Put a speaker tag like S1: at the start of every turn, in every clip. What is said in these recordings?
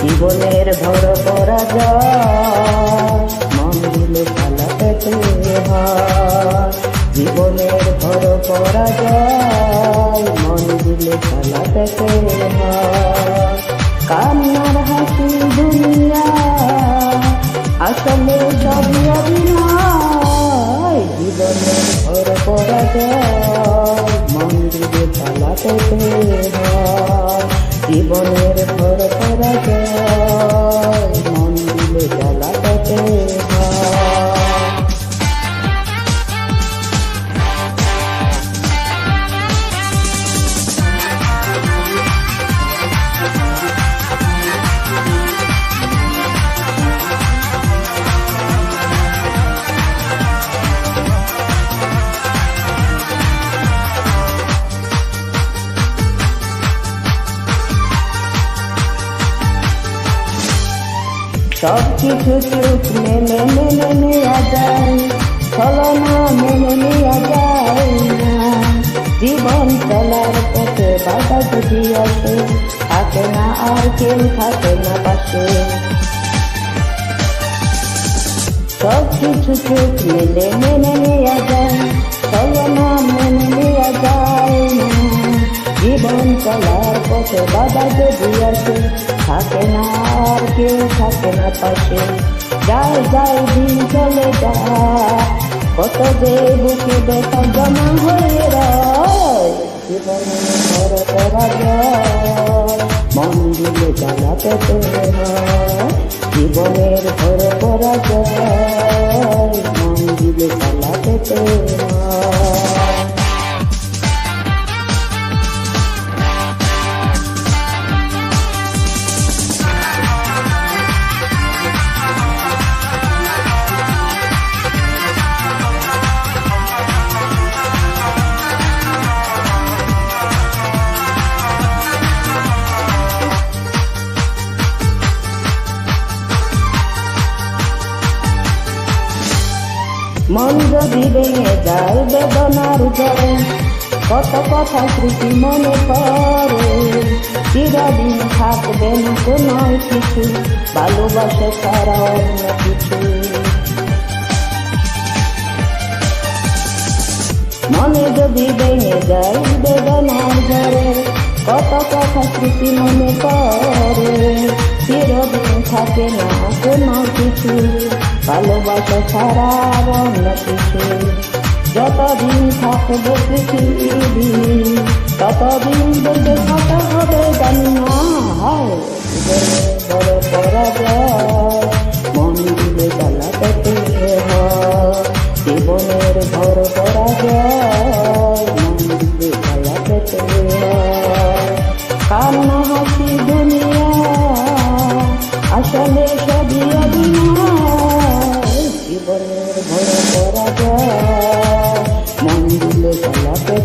S1: জীবনের ভর পরাজয় মন দিলে চালাতে হয়। জীবনের ভর পরাজয় মন দিলে চালাতে হয়। কান্নার হাসি দুনিয়া আসলে সবই অভিনয়। জীবনের ভর পরাজয় মন দিলে চালাতে হয়। জীবনের ভর পরাজয় মন দিলে চালাতে হয়। সব কিছু চোখ মেনে নেওয়া যায়, ছলনা মেনে নেওয়া যায় না। জীবন চলার পথে বাধা যদি আসে, থাকে না আর কেউ থাকে না পাশে। সব কিছু চোখ মেনে নেওয়া যায়, ছলনা মেনে নেওয়া যায় না। জীবন চলার পথে বাধা যদি আসে, থাকে না আর কেউ থাকে না পাশে। যায় যায় দিন চলে যায়, কত যে বুকে ব্যথা জমা হয়ে রয়। জীবনের ভর পরাজয় মন দিলে চালাতে হয়। জীবনের ভর পরাজয় মন দিলে চালাতে হয়। মন যদি ভেঙে যায় বেদনার জ্বরে, কত কথা স্মৃতি মনে পড়ে। চিরদিন থাকবে না কোনো কিছু, ভালোবাসা ছাড়া অন্য কিছু। মনে যদি ভেঙে যায় বেদনার জ্বরে, কত কথা স্মৃতি মনে পড়ে। চিরদিন থাকে না কোনো কিছু, ভালোবাসা ছাড়া অন্য কিছু। যতদিন থাকবে পৃথিবী, ততদিন বেঁচে থাকা হবে জানি না। বড় পরাজয় মন দিলে চালাতে হয়। জীবনের ভর পরাজয় মন দিলে চালাতে হয়। কান্না হাসি দুনিয়া আসলে সবই অভিনয়। জীবনের ভর পরাজয় মন দিলে চালাতে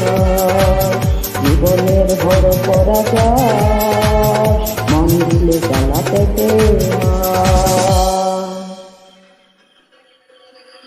S1: হয়। জীবনের ভর পরাজয় মন দিলে চালাতে